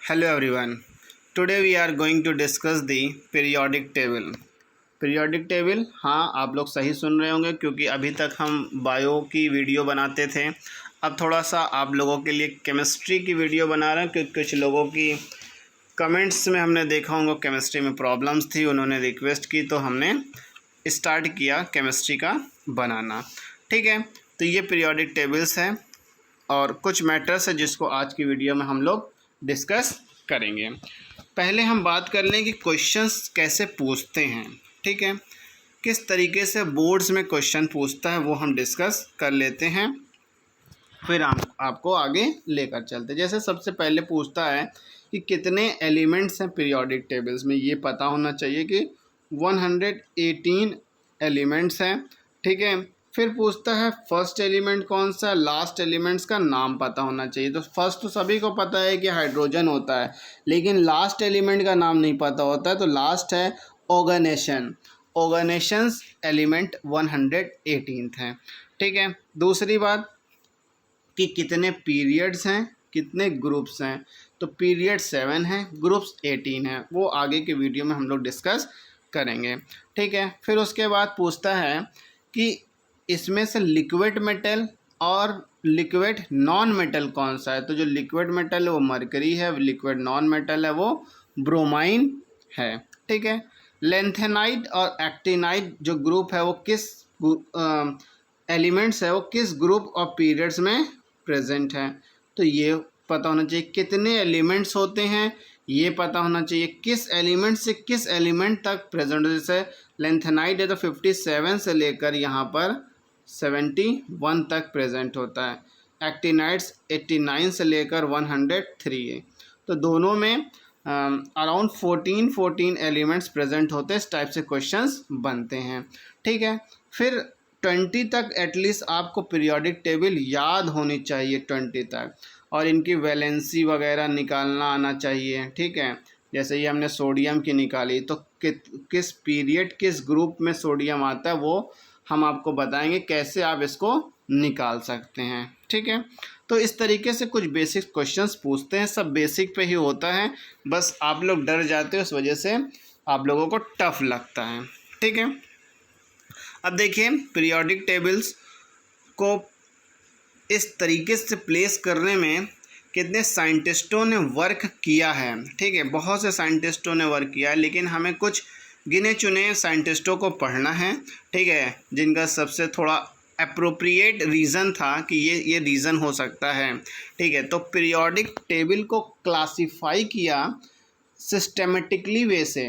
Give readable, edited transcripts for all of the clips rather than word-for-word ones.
Hello everyone. Today we are going to discuss the periodic table. Periodic table, हाँ आप लोग सही सुन रहे होंगे क्योंकि अभी तक हम बायो की वीडियो बनाते थे। अब थोड़ा सा आप लोगों के लिए केमिस्ट्री की वीडियो बना रहे हैं क्योंकि कुछ लोगों की कमेंट्स में हमने देखा होंगे केमिस्ट्री में प्रॉब्लम्स थी, उन्होंने रिक्वेस्ट की तो हमने स्टार्ट किया केमिस्ट्री का बनाना। ठीक है, तो ये पीरियोडिक टेबल्स हैं और कुछ मैटर्स है जिसको आज की वीडियो में हम लोग डिस्कस करेंगे। पहले हम बात कर लें कि क्वेश्चंस कैसे पूछते हैं। ठीक है, किस तरीके से बोर्ड्स में क्वेश्चन पूछता है वो हम डिस्कस कर लेते हैं, फिर हम आपको आगे लेकर चलते। जैसे सबसे पहले पूछता है कि कितने एलिमेंट्स हैं पीरियोडिक टेबल्स में। ये पता होना चाहिए कि 118 एलिमेंट्स हैं। ठीक है, फिर पूछता है फर्स्ट एलिमेंट कौन सा, लास्ट एलिमेंट्स का नाम पता होना चाहिए। तो फर्स्ट तो सभी को पता है कि हाइड्रोजन होता है, लेकिन लास्ट एलिमेंट का नाम नहीं पता होता है। तो लास्ट है ऑर्गेनेशन। ऑर्गेनेशंस एलिमेंट 118 हैं। ठीक है, दूसरी बात कि कितने पीरियड्स हैं, कितने ग्रुप्स हैं। तो पीरियड 7 हैं, ग्रुप्स 18 हैं, वो आगे के वीडियो में हम लोग डिस्कस करेंगे। ठीक है, फिर उसके बाद पूछता है कि इसमें से लिक्विड मेटल और लिक्विड नॉन मेटल कौन सा है। तो जो लिक्विड मेटल है वो मरकरी है, लिक्विड नॉन मेटल है वो ब्रोमाइन है। ठीक है, लेंथेनाइट और एक्टिनाइट जो ग्रुप है वो किस एलिमेंट्स है, वो किस ग्रुप ऑफ पीरियड्स में प्रेजेंट है। तो ये पता होना चाहिए। कितने एलिमेंट्स होते हैं ये पता होना चाहिए। किस एलिमेंट से किस एलिमेंट तक प्रेजेंट है। जैसे लेंथेनाइट है तो 57 से लेकर यहाँ पर 71 तक प्रेजेंट होता है। एक्टिनाइट्स 89 से लेकर 103 है। तो दोनों में अराउंड 14 एलिमेंट्स प्रेजेंट होते हैं। इस टाइप से क्वेश्चंस बनते हैं। ठीक है, फिर 20 तक एटलीस्ट आपको पीरियोडिक टेबल याद होनी चाहिए 20 तक, और इनकी वैलेंसी वगैरह निकालना आना चाहिए। ठीक है, जैसे ये हमने सोडियम की निकाली तो किस पीरियड किस ग्रुप में सोडियम आता है वो हम आपको बताएंगे कैसे आप इसको निकाल सकते हैं। ठीक है, तो इस तरीके से कुछ बेसिक क्वेश्चंस पूछते हैं। सब बेसिक पे ही होता है, बस आप लोग डर जाते हो, इस वजह से आप लोगों को टफ लगता है। ठीक है, अब देखिए पीरियोडिक टेबल्स को इस तरीके से प्लेस करने में कितने साइंटिस्टों ने वर्क किया है। ठीक है, बहुत से साइंटिस्टों ने वर्क किया है, लेकिन हमें कुछ गिने चुने साइंटिस्टों को पढ़ना है। ठीक है, जिनका सबसे थोड़ा अप्रोप्रिएट रीज़न था कि ये रीज़न हो सकता है। ठीक है, तो पीरियोडिक टेबल को क्लासीफाई किया सिस्टेमेटिकली वे से।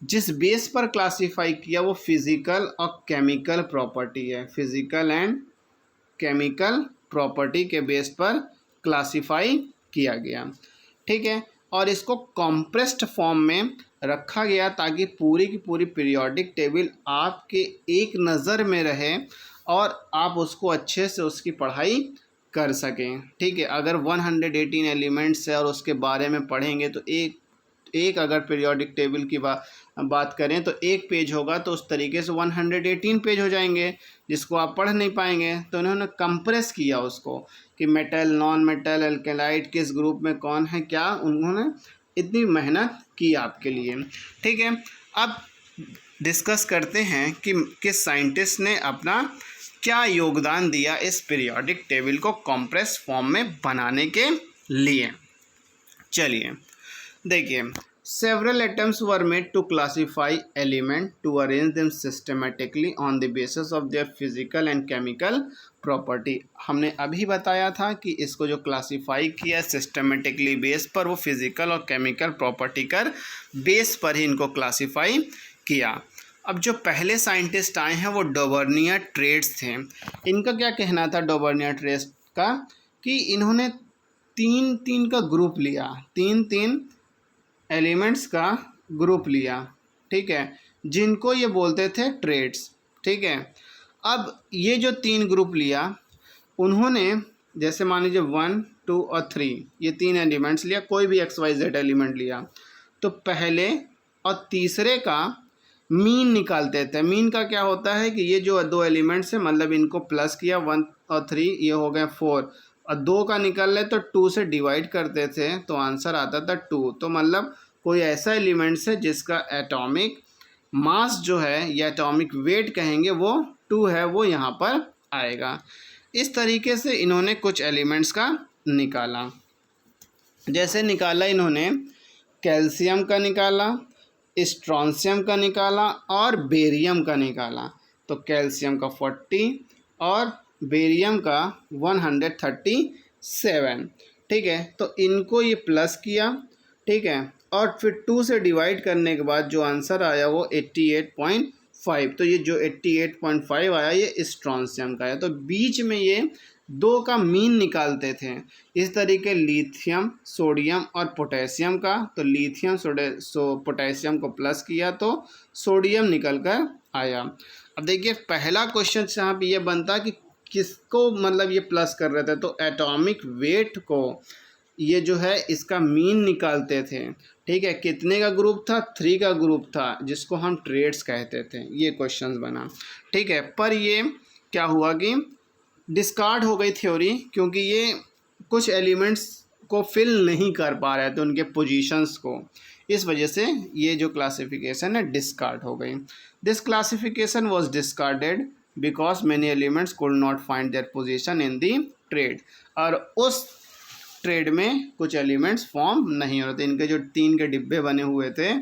जिस बेस पर क्लासीफाई किया वो फिज़िकल और केमिकल प्रॉपर्टी है। फिज़िकल एंड केमिकल प्रॉपर्टी के बेस पर क्लासीफाई किया गया। ठीक है, और इसको कॉम्प्रेस्ड फॉर्म में रखा गया ताकि पूरी की पूरी पीरियोडिक टेबल आपके एक नज़र में रहे और आप उसको अच्छे से उसकी पढ़ाई कर सकें। ठीक है, अगर 118 एलिमेंट्स है और उसके बारे में पढ़ेंगे तो एक अगर पीरियोडिक टेबल की बात करें तो एक पेज होगा, तो उस तरीके से 118 पेज हो जाएंगे जिसको आप पढ़ नहीं पाएंगे। तो उन्होंने कंप्रेस किया उसको कि मेटल, नॉन मेटल, एल्केलाइट किस ग्रुप में कौन है क्या, उन्होंने इतनी मेहनत की आपके लिए। ठीक है, अब डिस्कस करते हैं कि किस साइंटिस्ट ने अपना क्या योगदान दिया इस पीरियोडिक टेबल को कंप्रेस फॉर्म में बनाने के लिए। चलिए देखिए, several attempts were made to classify element to arrange them systematically on the basis of their physical and chemical property। हमने अभी बताया था कि इसको जो क्लासीफाई किया सिस्टमेटिकली बेस पर, वो फिजिकल और केमिकल प्रॉपर्टी कर बेस पर ही इनको क्लासीफाई किया। अब जो पहले साइंटिस्ट आए हैं वो डोवर्नियर ट्रेड्स थे। इनका क्या कहना था डोवर्नियर ट्रेड्स का कि इन्होंने तीन का ग्रुप लिया, तीन एलिमेंट्स का ग्रुप लिया। ठीक है, जिनको ये बोलते थे ट्रेड्स। ठीक है, अब ये जो 3 ग्रुप लिया उन्होंने, जैसे मान लीजिए 1, 2 और 3, ये 3 एलिमेंट्स लिया, कोई भी XYZ एलिमेंट लिया, तो पहले और तीसरे का मीन निकालते थे। मीन का क्या होता है कि ये जो 2 एलिमेंट्स हैं, मतलब इनको प्लस किया 1 और 3, ये हो गए 4, और 2 का निकाल ले तो 2 से डिवाइड करते थे तो आंसर आता था 2। तो मतलब कोई ऐसा एलिमेंट्स है जिसका एटॉमिक मास जो है या एटॉमिक वेट कहेंगे वो 2 है, वो यहाँ पर आएगा। इस तरीके से इन्होंने कुछ एलिमेंट्स का निकाला। जैसे निकाला इन्होंने कैल्शियम का निकाला, स्ट्रॉन्शियम का निकाला और बेरियम का निकाला। तो कैल्शियम का 40 और बेरियम का 137। ठीक है, तो इनको ये प्लस किया। ठीक है, और फिर 2 से डिवाइड करने के बाद जो आंसर आया वो 88.5। तो ये जो 88.5 आया ये स्ट्रॉन्शियम का है। तो बीच में ये 2 का मीन निकालते थे। इस तरीके लिथियम, सोडियम और पोटेशियम का, तो लिथियम पोटेशियम को प्लस किया तो सोडियम निकल कर आया। अब देखिए पहला क्वेश्चन यहाँ पे ये बनता कि किसको मतलब ये प्लस कर रहे थे, तो एटॉमिक वेट को ये जो है इसका मीन निकालते थे। ठीक है, कितने का ग्रुप था, 3 का ग्रुप था, जिसको हम ट्रेड्स कहते थे। ये क्वेश्चन बना। ठीक है, पर ये क्या हुआ कि डिस्कार्ड हो गई थ्योरी, क्योंकि ये कुछ एलिमेंट्स को फिल नहीं कर पा रहे थे उनके पोजीशंस को। इस वजह से ये जो क्लासिफिकेशन है डिस्कार्ड हो गई। This classification was discarded because many elements could not find their position in the trade. और उस ट्रेड में कुछ एलिमेंट्स फॉर्म नहीं हो रहे थे। इनके जो 3 के डिब्बे बने हुए थे,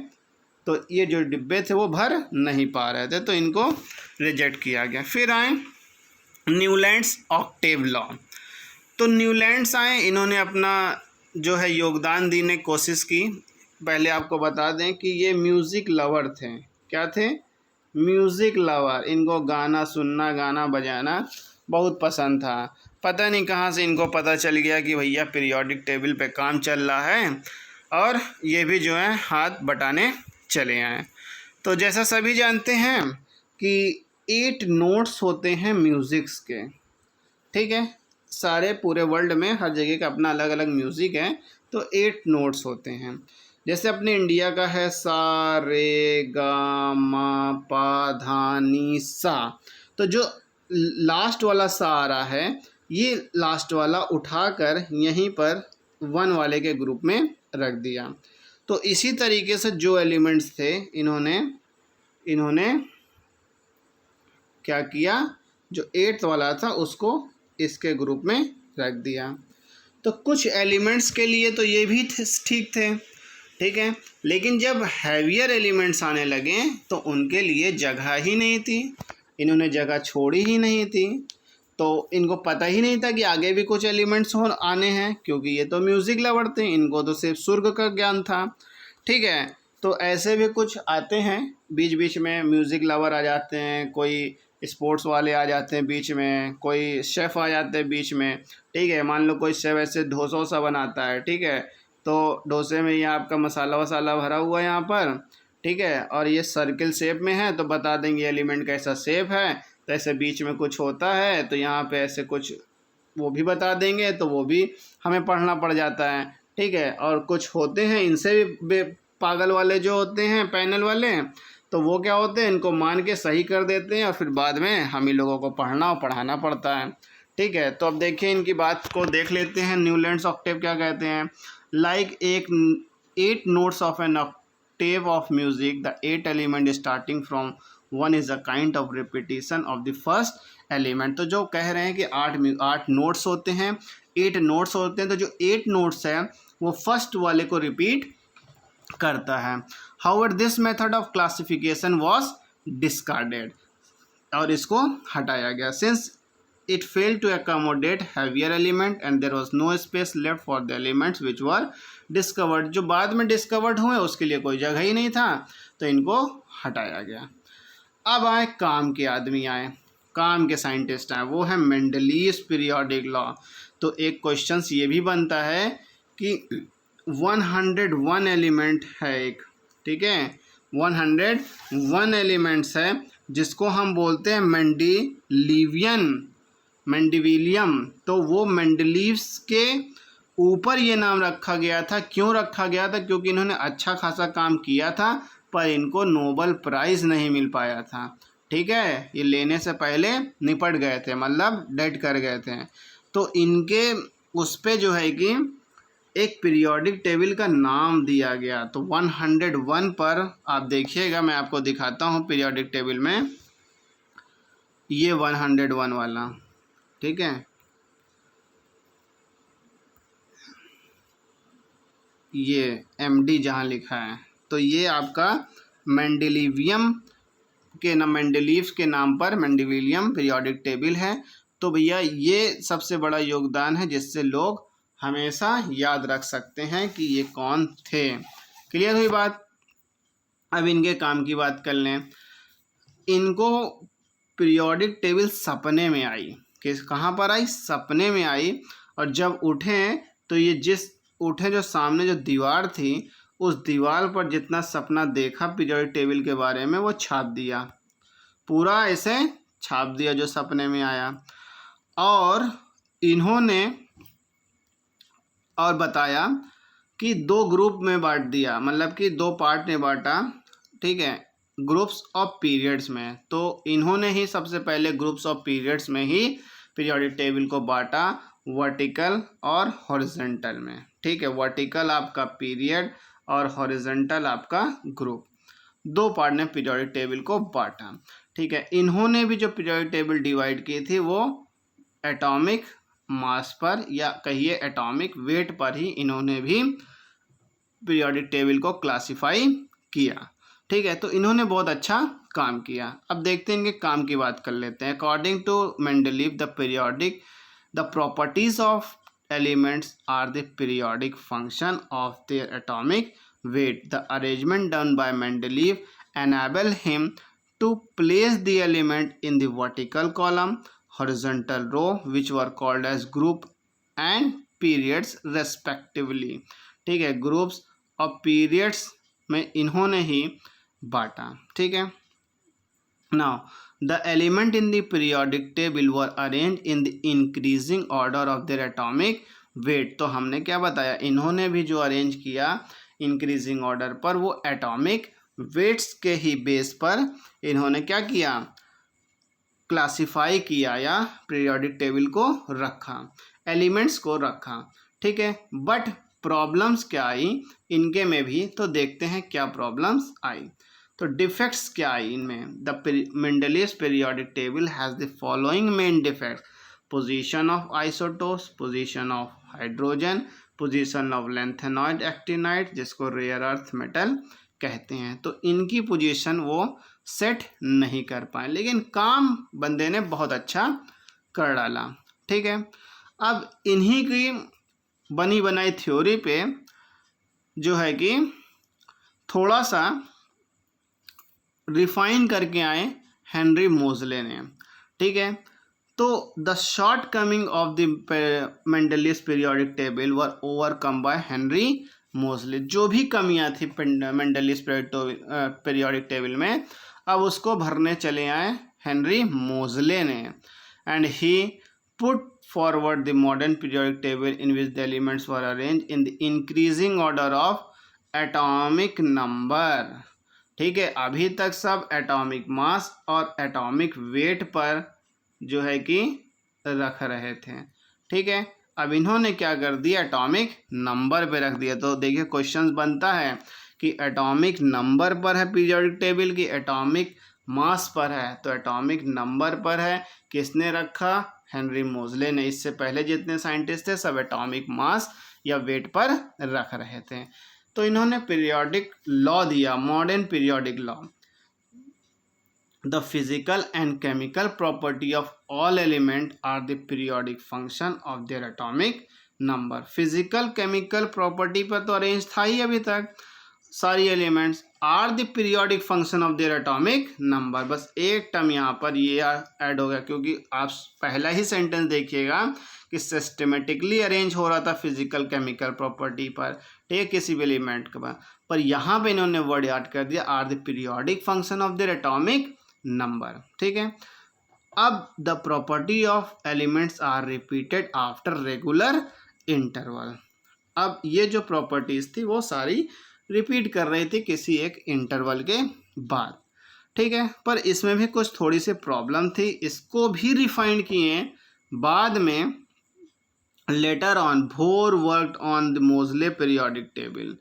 तो ये जो डिब्बे थे वो भर नहीं पा रहे थे, तो इनको रिजेक्ट किया गया। फिर आए न्यूलैंड्स ऑक्टेव लॉ। तो न्यूलैंड्स आए, इन्होंने अपना जो है योगदान देने की कोशिश की। पहले आपको बता दें कि ये म्यूज़िक लवर थे। क्या थे? Music lover. इनको गाना सुनना, गाना बजाना बहुत पसंद था। पता नहीं कहाँ से इनको पता चल गया कि भैया पीरियोडिक टेबल पे काम चल रहा है, और ये भी जो है हाथ बटाने चले आए। तो जैसा सभी जानते हैं कि 8 नोट्स होते हैं म्यूज़िक्स के। ठीक है, सारे पूरे वर्ल्ड में हर जगह का अपना अलग अलग म्यूज़िक है, तो 8 नोट्स होते हैं। जैसे अपने इंडिया का है सा रे गा मा पा धा नी सा। तो जो लास्ट वाला सा आ रहा है, ये लास्ट वाला उठाकर यहीं पर 1 वाले के ग्रुप में रख दिया। तो इसी तरीके से जो एलिमेंट्स थे इन्होंने क्या किया, जो 8th वाला था उसको इसके ग्रुप में रख दिया। तो कुछ एलिमेंट्स के लिए तो ये भी ठीक थे। ठीक है, लेकिन जब हैवियर एलिमेंट्स आने लगे तो उनके लिए जगह ही नहीं थी। इन्होंने जगह छोड़ी ही नहीं थी, तो इनको पता ही नहीं था कि आगे भी कुछ एलिमेंट्स हो आने हैं, क्योंकि ये तो म्यूज़िक लवर थे, इनको तो सिर्फ स्वर्ग का ज्ञान था। ठीक है, तो ऐसे भी कुछ आते हैं बीच बीच में, म्यूज़िक लवर आ जाते हैं, कोई स्पोर्ट्स वाले आ जाते हैं बीच में, कोई शेफ़ आ जाते हैं बीच में। ठीक है, मान लो कोई शेफ़ ऐसे डोसा सा बनाता है। ठीक है, तो डोसे में ये आपका मसाला वसाला भरा हुआ है यहाँ पर। ठीक है, और ये सर्किल शेप में है, तो बता देंगे एलिमेंट कैसा शेप है। तो ऐसे बीच में कुछ होता है, तो यहाँ पे ऐसे कुछ वो भी बता देंगे, तो वो भी हमें पढ़ना पड़ जाता है। ठीक है, और कुछ होते हैं इनसे भी पागल वाले जो होते हैं पैनल वाले, तो वो क्या होते हैं, इनको मान के सही कर देते हैं और फिर बाद में हम ही लोगों को पढ़ना और पढ़ाना पड़ता है। ठीक है, तो अब देखिए इनकी बात को देख लेते हैं। न्यूलैंड्स ऑक्टेव क्या कहते हैं, like 8 notes of an octave of music, the 8 element starting from 1 is a kind of repetition of the first element। तो जो कह रहे हैं कि 8 नोट्स होते हैं, 8 नोट्स होते हैं, तो जो 8 नोट्स है वो फर्स्ट वाले को रिपीट करता है। However, this method of classification was discarded, और इसको हटाया गया, since it failed to accommodate heavier element and there was no space left for the elements which were discovered। जो बाद में डिस्कवर्ड हुए उसके लिए कोई जगह ही नहीं था, तो इनको हटाया गया। अब आए काम के आदमी, आए काम के साइंटिस्ट आए, वो है मेंडलीव्स पीरियोडिक लॉ। तो एक क्वेश्चन ये भी बनता है कि 101 एलिमेंट है एक। ठीक है, 101 एलिमेंट्स है, जिसको हम बोलते हैं मेंडेलिवियम। तो वो मेंडलीव्स के ऊपर ये नाम रखा गया था। क्यों रखा गया था? क्योंकि इन्होंने अच्छा खासा काम किया था, पर इनको नोबेल प्राइज़ नहीं मिल पाया था। ठीक है, ये लेने से पहले निपट गए थे, मतलब डेड कर गए थे। तो इनके उस पे जो है कि एक पीरियोडिक टेबल का नाम दिया गया। तो 101 पर आप देखिएगा, मैं आपको दिखाता हूँ पीरियोडिक टेबल में, ये 101 वाला, ठीक है, ये MD जहाँ लिखा है, तो ये आपका मेंडेलिवियम मेंडेलीव के नाम पर मेंडेलिवियम पीरियोडिक टेबल है। तो भैया ये सबसे बड़ा योगदान है जिससे लोग हमेशा याद रख सकते हैं कि ये कौन थे। क्लियर हुई बात। अब इनके काम की बात कर लें। इनको पीरियोडिक टेबल सपने में आई। किस कहाँ पर आई? सपने में आई। और जब उठे तो ये उठे जो सामने जो दीवार थी, उस दीवार पर जितना सपना देखा पीरियोडिक टेबल के बारे में वो छाप दिया, पूरा ऐसे छाप दिया जो सपने में आया। और इन्होंने और बताया कि 2 ग्रुप में बांट दिया, मतलब कि 2 पार्ट में बांटा, ठीक है, ग्रुप्स ऑफ पीरियड्स में। तो इन्होंने ही सबसे पहले ग्रुप्स ऑफ पीरियड्स में ही पीरियोडिक टेबल को बांटा, वर्टिकल और हॉरिजॉन्टल में, ठीक है। वर्टिकल आपका पीरियड और हॉरिजॉन्टल आपका ग्रुप, 2 पार्ट में पीरियोडिक टेबल को बांटा, ठीक है। इन्होंने भी जो पीरियोडिक टेबल डिवाइड की थी वो एटॉमिक मास पर या कहिए एटॉमिक वेट पर ही इन्होंने भी पीरियोडिक टेबल को क्लासिफाई किया, ठीक है। तो इन्होंने बहुत अच्छा काम किया। अब देखते हैं इनके काम की बात कर लेते हैं। According to Mendeleev the properties of elements are the periodic function of their atomic weight. The arrangement done by Mendeleev enable him to place the element in the vertical column, horizontal row, which were called as group and periods respectively. ठीक है, groups और periods में इन्होंने ही बांटा, ठीक है। Now the element in the periodic table were arranged in the increasing order of their atomic weight. तो हमने क्या बताया, इन्होंने भी जो अरेंज किया इंक्रीजिंग ऑर्डर पर, वो एटॉमिक वेट्स के ही बेस पर इन्होंने क्या किया, क्लासिफाई किया या पीरियोडिक टेबल को रखा, एलिमेंट्स को रखा, ठीक है। बट प्रॉब्लम्स क्या आई इनके में भी, तो देखते हैं क्या प्रॉब्लम्स आई। तो डिफेक्ट्स क्या आई इनमें। The Mendeleev's periodic table has the following main defect: position of isotopes, position of hydrogen, position of lanthanoid actinide जिसको रेयर अर्थ मेटल कहते हैं। तो इनकी पोजीशन वो सेट नहीं कर पाए, लेकिन काम बंदे ने बहुत अच्छा कर डाला, ठीक है। अब इन्हीं की बनी बनाई थ्योरी पे जो है कि थोड़ा सा रिफाइन करके आए हेनरी मोजले ने, ठीक है। तो the shortcoming of the Mendeleev's periodic table were overcome by Henry Moseley. जो भी कमियां थी मेंडेलीव्स पीरियोडिक टेबल में, अब उसको भरने चले आए हेनरी मोजले ने। And he put forward the modern periodic table in which the elements were arrange in the increasing order of atomic number, ठीक है। अभी तक सब एटॉमिक मास और एटॉमिक वेट पर जो है कि रख रहे थे, ठीक है। अब इन्होंने क्या कर दिया, एटॉमिक नंबर पे रख दिया। तो देखिए क्वेश्चन बनता है कि एटॉमिक नंबर पर है पीरियोडिक टेबल की, एटॉमिक मास पर है, तो एटॉमिक नंबर पर है। किसने रखा? हेनरी मोजले ने। इससे पहले जितने साइंटिस्ट थे सब एटॉमिक मास या वेट पर रख रहे थे। तो इन्होंने पीरियोडिक लॉ दिया, modern periodic law. The physical and chemical property of all element are the periodic function of their atomic number. Physical chemical property पर तो अरेंज था ही अभी तक, सारी elements are the periodic function of their atomic number. बस एक term यहाँ पर ये ऐड हो गया, क्योंकि आप पहला ही सेंटेंस देखिएगा कि सिस्टमेटिकली अरेंज हो रहा था फिजिकल केमिकल प्रॉपर्टी पर, ठीक है, किसी भी एलिमेंट के पर यहाँ पे इन्होंने वर्ड ऐड कर दिया are the periodic function of their atomic number, ठीक है। अब the property of elements are repeated after regular interval. अब ये जो प्रॉपर्टीज थी वो सारी रिपीट कर रही थी किसी एक इंटरवल के बाद, ठीक है। पर इसमें भी कुछ थोड़ी सी प्रॉब्लम थी, इसको भी रिफाइंड किए बाद में लेटर ऑन भोर वर्कड ऑन द मोजले पीरियोडिक टेबल।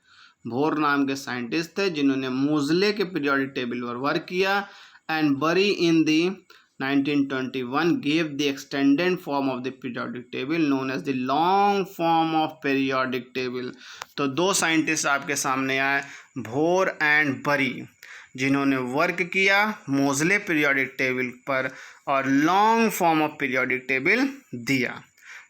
भोर नाम के साइंटिस्ट थे जिन्होंने मोजले के पीरियोडिक टेबल पर वर्क किया। एंड बरी इन दी 1921 gave the extended form of the periodic table known as the long form of periodic table। तो दो साइंटिस्ट आपके सामने आए, भोर एंड बरी, जिन्होंने वर्क किया मोजले पीरियोडिक टेबल पर और long form of periodic table दिया।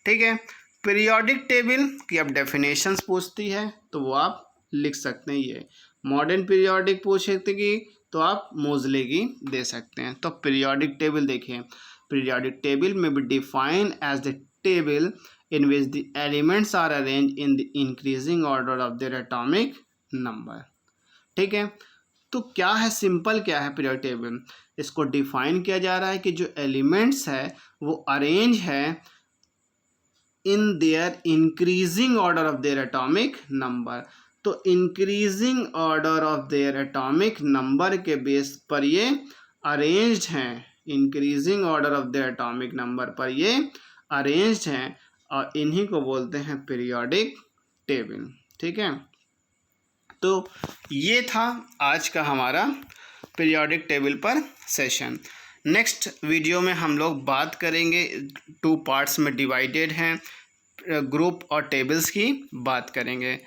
ठीक है, पीरियोडिक टेबल की अब डेफिनेशंस पूछती है तो वो आप लिख सकते हैं। ये मॉडर्न पीरियोडिक पूछेगी तो आप मोजले की दे सकते हैं। तो पीरियोडिक टेबल देखिए, पीरियोडिक टेबल में be defined as the table in which the elements are arrange in the increasing order of their atomic number. ठीक है, तो क्या है, सिंपल क्या है पीरियोडिक टेबल, इसको डिफाइन किया जा रहा है कि जो एलिमेंट्स है वो अरेंज है in their increasing order of their atomic number. तो increasing order of their atomic number के बेस पर ये अरेंज्ड हैं, increasing order of their atomic number पर ये अरेंज्ड हैं और इन्हीं को बोलते हैं पीरियोडिक टेबल। ठीक है, तो ये था आज का हमारा पीरियोडिक टेबल पर सेशन। नेक्स्ट वीडियो में हम लोग बात करेंगे, 2 पार्ट्स में डिवाइडेड हैं, ग्रुप और टेबल्स की बात करेंगे।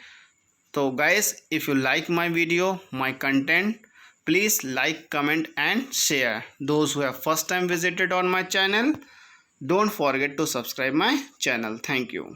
So guys, if you like my video, my content, please like, comment and share. Those who have first time visited on my channel, don't forget to subscribe my channel. Thank you.